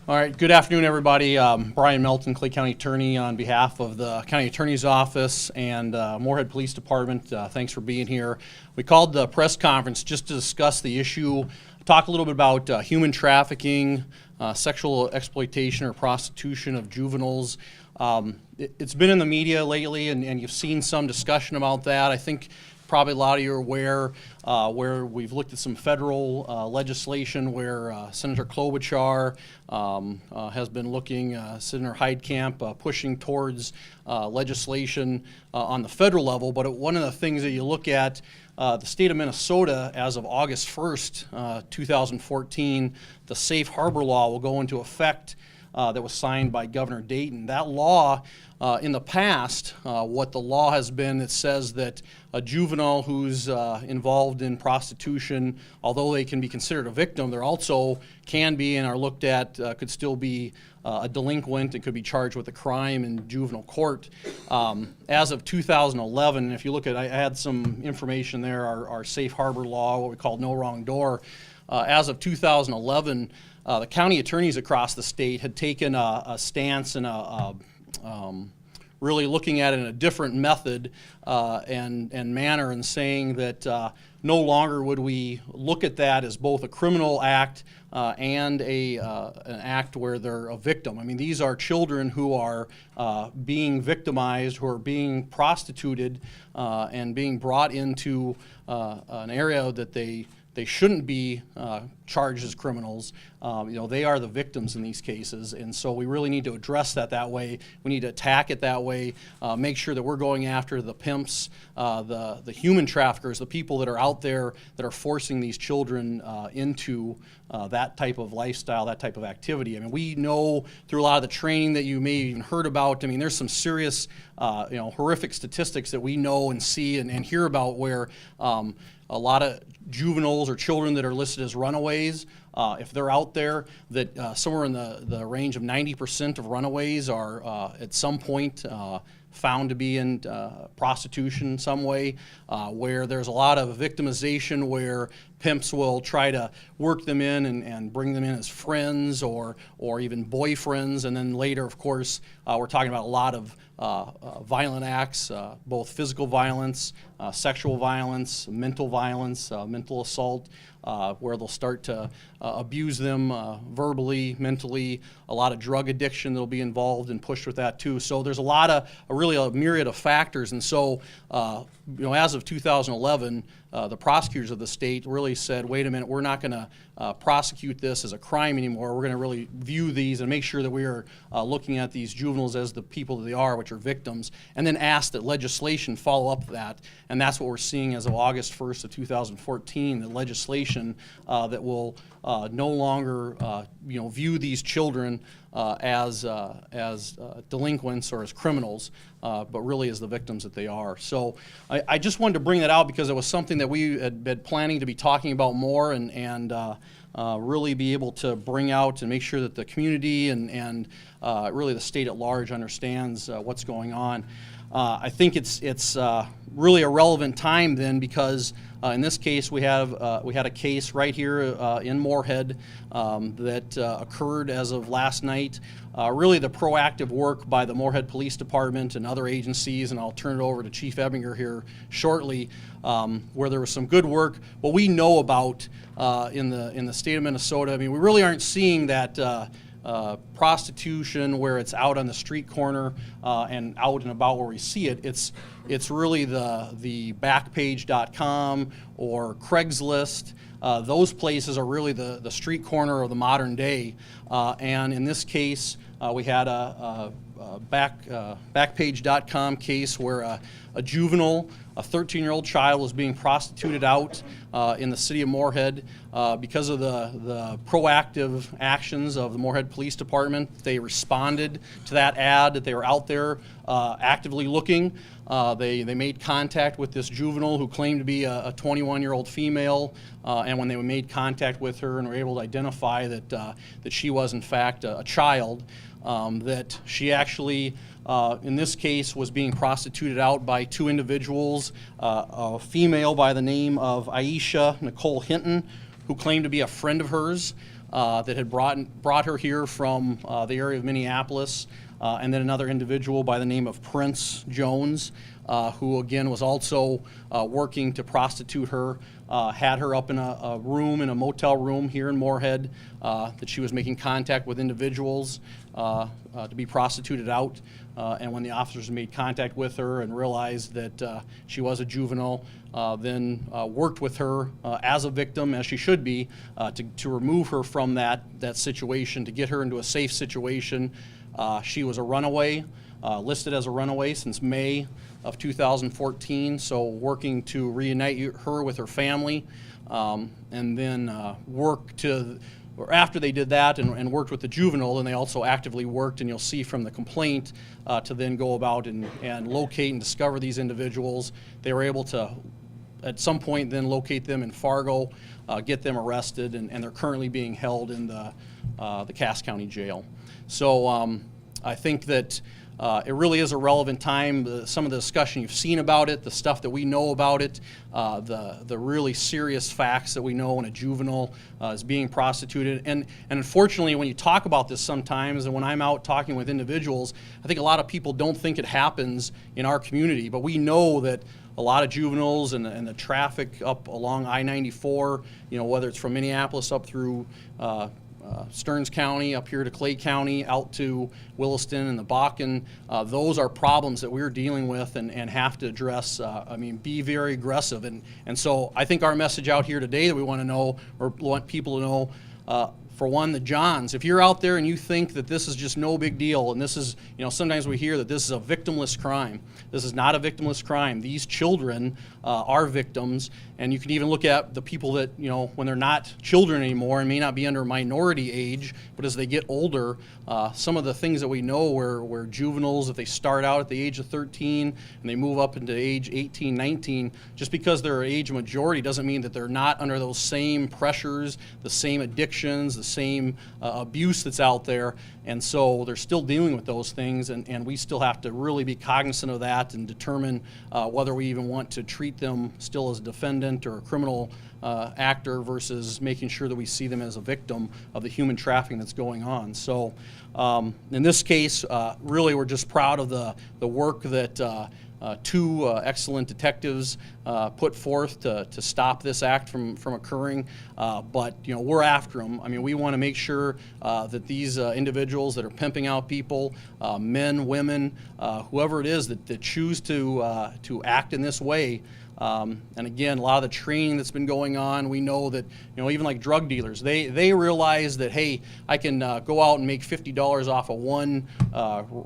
All right, good afternoon, everybody. Brian Melton, Clay County Attorney, on behalf of the County Attorney's Office and Moorhead Police Department. Thanks for being here. We called the press conference just to discuss the issue, talk a little bit about human trafficking, sexual exploitation or prostitution of juveniles. It's been in the media lately, and you've seen some discussion about that. I think probably a lot of you are aware where we've looked at some federal legislation where Senator Klobuchar has been looking, Senator Heidkamp pushing towards legislation on the federal level. But one of the things that you look at, the state of Minnesota, as of August 1st, 2014, the Safe Harbor Law will go into effect. That was signed by Governor Dayton. That law, in the past, what the law has been, it says that a juvenile who's involved in prostitution, although they can be considered a victim, they also can be and are looked at, could still be a delinquent and could be charged with a crime in juvenile court. As of 2011, and if you look at, I had some information there, our Safe Harbor Law, what we call No Wrong Door, as of 2011, the county attorneys across the state had taken a stance and really looking at it in a different method and manner, and saying that no longer would we look at that as both a criminal act and an act where they're a victim. I mean, these are children who are being victimized, who are being prostituted and being brought into an area that they shouldn't be charged as criminals. They are the victims in these cases, and so we really need to address that way. We need to attack it that way, make sure that we're going after the pimps, the human traffickers, the people that are out there that are forcing these children into that type of lifestyle, that type of activity. I mean, we know through a lot of the training that you may have even heard about, I mean, there's some serious, horrific statistics that we know and see and hear about where a lot of juveniles or children that are listed as runaways, if they're out there, that somewhere in the range of 90% of runaways are at some point found to be in prostitution in some way, where there's a lot of victimization where pimps will try to work them in and bring them in as friends or even boyfriends, and then later, of course, we're talking about a lot of violent acts, both physical violence, sexual violence, mental assault, where they'll start to abuse them verbally, mentally, a lot of drug addiction that'll be involved and pushed with that too. So there's really a myriad of factors, and so as of 2011, the prosecutors of the state really said, wait a minute, we're not going to prosecute this as a crime anymore. We're going to really view these and make sure that we are looking at these juveniles as the people that they are, which are victims, and then ask that legislation follow up that. And that's what we're seeing as of August 1st of 2014, the legislation that will no longer view these children as delinquents or as criminals, but really as the victims that they are. So I just wanted to bring that out because it was something that we had been planning to be talking about more and really be able to bring out and make sure that the community and really the state at large understands what's going on. I think it's really a relevant time then, because in this case we had a case right here in Moorhead that occurred as of last night. Really the proactive work by the Moorhead Police Department and other agencies, and I'll turn it over to Chief Ebinger here shortly, where there was some good work. What we know about in the state of Minnesota, I mean, we really aren't seeing that prostitution where it's out on the street corner and out and about where we see it. It's really the Backpage.com or Craigslist. Those places are really the street corner of the modern day. And in this case, we had a Backpage.com case where a juvenile, a 13-year-old child, was being prostituted out in the city of Moorhead. Because of the proactive actions of the Moorhead Police Department, they responded to that ad that they were out there actively looking. They made contact with this juvenile who claimed to be a 21-year-old female, and when they made contact with her and were able to identify that she was in fact a child, that she actually, in this case, was being prostituted out by two individuals, a female by the name of Aisha Nicole Hinton, who claimed to be a friend of hers, that had brought her here from the area of Minneapolis, and then another individual by the name of Prince Jones, who again was also working to prostitute her, had her up in a room, in a motel room here in Moorhead, that she was making contact with individuals to be prostituted out. And when the officers made contact with her and realized that she was a juvenile, then worked with her as a victim, as she should be, to remove her from that situation, to get her into a safe situation. She was a runaway, listed as a runaway since May of 2014, so working to reunite her with her family, and then after they did that and worked with the juvenile, and they also actively worked, and you'll see from the complaint, to then go about and locate and discover these individuals. They were able to, at some point, then locate them in Fargo, get them arrested, and they're currently being held in the Cass County Jail. So I think that it really is a relevant time. Some of the discussion you've seen about it, the stuff that we know about it, the really serious facts that we know when a juvenile is being prostituted. And unfortunately, when you talk about this sometimes, and when I'm out talking with individuals, I think a lot of people don't think it happens in our community. But we know that a lot of juveniles and the traffic up along I-94, whether it's from Minneapolis up through Stearns County, up here to Clay County, out to Williston and the Bakken, those are problems that we're dealing with and have to address. Be very aggressive. And so I think our message out here today that we want to know, or want people to know, for one, the Johns, if you're out there and you think that this is just no big deal, and this is, sometimes we hear that this is a victimless crime. This is not a victimless crime. These children are victims, and you can even look at the people that, when they're not children anymore and may not be under minority age, but as they get older, some of the things that we know where juveniles, if they start out at the age of 13 and they move up into age 18, 19, just because they're age majority doesn't mean that they're not under those same pressures, the same addictions, the same abuse that's out there. And so they're still dealing with those things, and we still have to really be cognizant of that and determine whether we even want to treat them still as a defendant or a criminal actor versus making sure that we see them as a victim of the human trafficking that's going on. So in this case, really we're just proud of the work that two excellent detectives put forth to stop this act from occurring. But we're after them. We want to make sure that these individuals that are pimping out people, men, women, whoever it is that choose to act in this way. And again, a lot of the training that's been going on, we know that, even like drug dealers, they realize that, hey, I can go out and make $50 off of one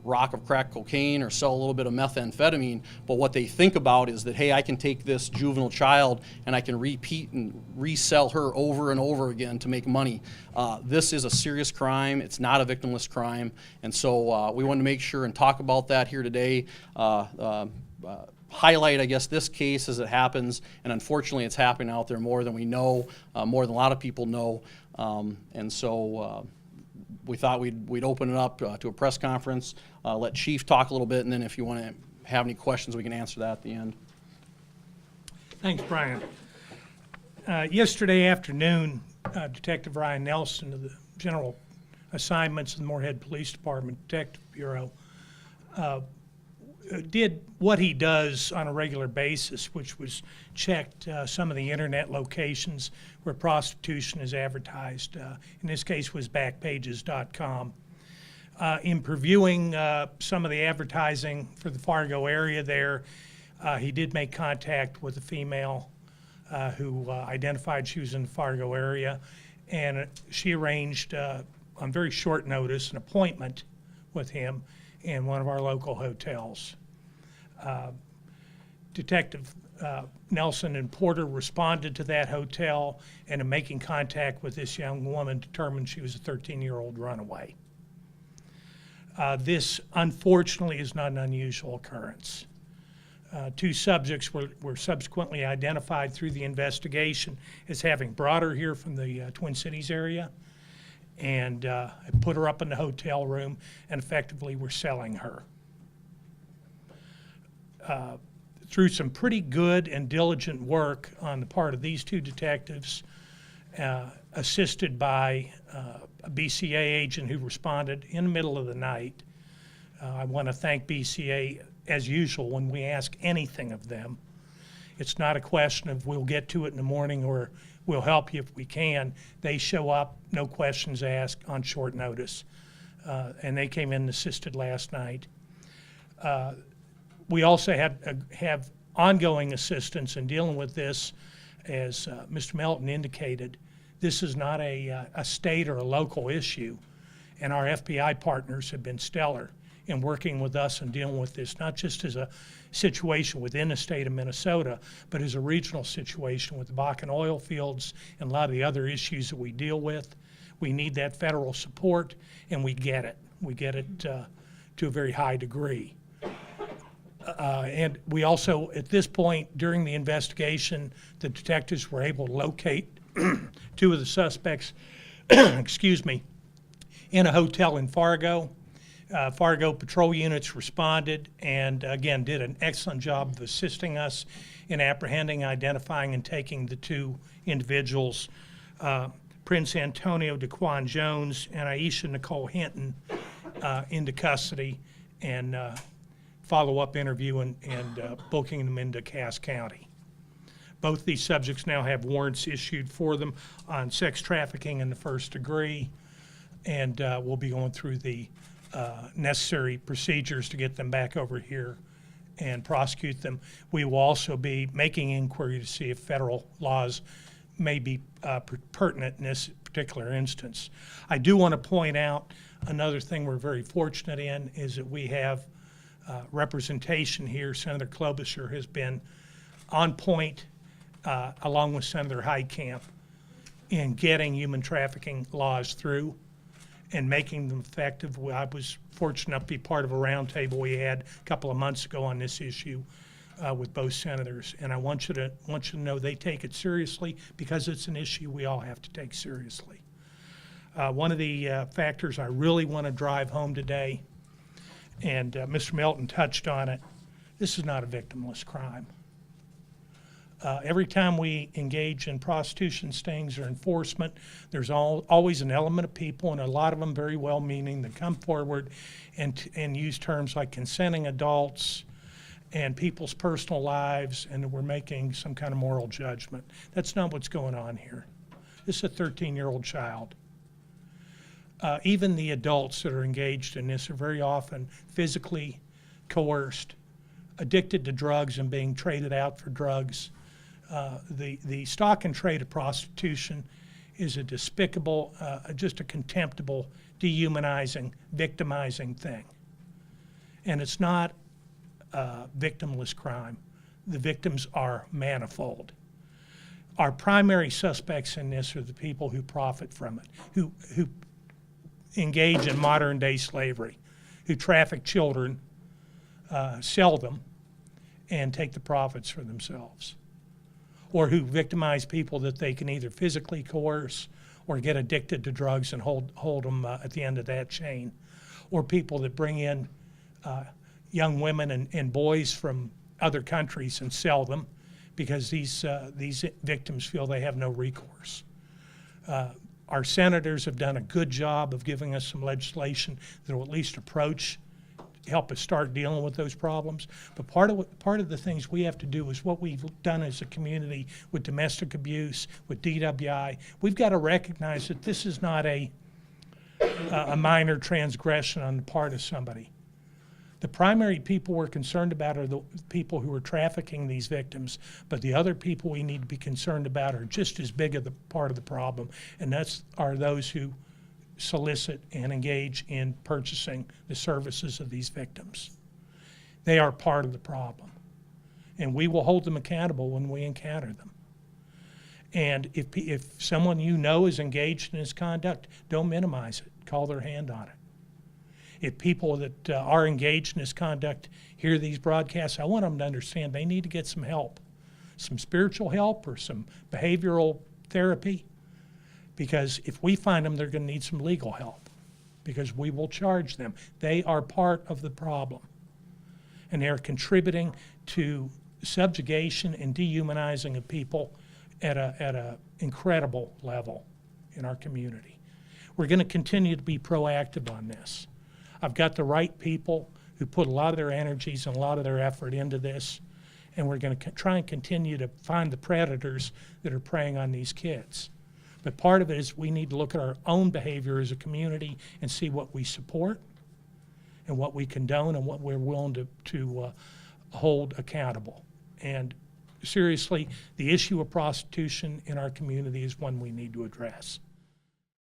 rock of crack cocaine or sell a little bit of methamphetamine. But what they think about is that, hey, I can take this juvenile child and I can repeat and resell her over and over again to make money. This is a serious crime. It's not a victimless crime. And so we want to make sure and talk about that here today. Highlight, I guess, this case as it happens, and unfortunately it's happening out there more than we know, more than a lot of people know, and so we thought we'd open it up to a press conference, let Chief talk a little bit, and then if you want to have any questions, we can answer that at the end. Thanks, Brian. Yesterday afternoon, Detective Ryan Nelson of the General Assignments of the Moorhead Police Department Detective Bureau did what he does on a regular basis, which was checked some of the internet locations where prostitution is advertised. In this case was backpages.com. In previewing some of the advertising for the Fargo area there, he did make contact with a female who identified she was in the Fargo area, and she arranged on very short notice an appointment with him in one of our local hotels. Detective Nelson and Porter responded to that hotel, and in making contact with this young woman determined she was a 13-year-old runaway. This unfortunately is not an unusual occurrence. Two subjects were subsequently identified through the investigation as having brought her here from the Twin Cities area, and put her up in the hotel room and effectively were selling her. Through some pretty good and diligent work on the part of these two detectives assisted by a BCA agent who responded in the middle of the night. I want to thank BCA, as usual, when we ask anything of them. It's not a question of we'll get to it in the morning or we'll help you if we can. They show up, no questions asked, on short notice. And they came in and assisted last night. We also have ongoing assistance in dealing with this. As Mr. Melton indicated, this is not a state or a local issue, and our FBI partners have been stellar in working with us and dealing with this, not just as a situation within the state of Minnesota, but as a regional situation with the Bakken oil fields and a lot of the other issues that we deal with. We need that federal support, and we get it. We get it to a very high degree. And we also, at this point, during the investigation, the detectives were able to locate two of the suspects, excuse me, in a hotel in Fargo. Fargo patrol units responded and, again, did an excellent job of assisting us in apprehending, identifying, and taking the two individuals, Prince Antonio DeQuan Jones and Aisha Nicole Hinton, into custody and follow-up interview and booking them into Cass County. Both these subjects now have warrants issued for them on sex trafficking in the first degree, and we'll be going through the necessary procedures to get them back over here and prosecute them. We will also be making inquiry to see if federal laws may be pertinent in this particular instance. I do want to point out another thing we're very fortunate in is that we have representation here. Senator Klobuchar has been on point, along with Senator Heitkamp, in getting human trafficking laws through and making them effective. I was fortunate enough to be part of a roundtable we had a couple of months ago on this issue with both senators, and I want you to know they take it seriously because it's an issue we all have to take seriously. One of the factors I really want to drive home today, and Mr. Melton touched on it, this is not a victimless crime. Every time we engage in prostitution stings or enforcement, there's always an element of people, and a lot of them very well-meaning, that come forward and use terms like consenting adults and people's personal lives, and that we're making some kind of moral judgment. That's not what's going on here. This is a 13-year-old child. Even the adults that are engaged in this are very often physically coerced, addicted to drugs and being traded out for drugs. The stock and trade of prostitution is a despicable, just a contemptible, dehumanizing, victimizing thing. And it's not a victimless crime. The victims are manifold. Our primary suspects in this are the people who profit from it, who engage in modern day slavery, who traffic children, sell them, and take the profits for themselves, or who victimize people that they can either physically coerce or get addicted to drugs and hold them at the end of that chain, or people that bring in young women and boys from other countries and sell them because these victims feel they have no recourse. Our senators have done a good job of giving us some legislation that will at least help us start dealing with those problems. But part of the things we have to do is what we've done as a community with domestic abuse, with DWI. We've got to recognize that this is not a minor transgression on the part of somebody. The primary people we're concerned about are the people who are trafficking these victims, but the other people we need to be concerned about are just as big of the part of the problem, and are those who solicit and engage in purchasing the services of these victims. They are part of the problem, and we will hold them accountable when we encounter them. And if someone you know is engaged in this conduct, don't minimize it. Call their hand on it. If people that are engaged in this conduct hear these broadcasts, I want them to understand they need to get some help, some spiritual help or some behavioral therapy, because if we find them, they're going to need some legal help because we will charge them. They are part of the problem, and they're contributing to subjugation and dehumanizing of people at an incredible level. in our community. We're going to continue to be proactive on this. I've got the right people who put a lot of their energies and a lot of their effort into this, and we're going to try and continue to find the predators that are preying on these kids. But part of it is we need to look at our own behavior as a community and see what we support and what we condone and what we're willing to hold accountable. And seriously, the issue of prostitution in our community is one we need to address.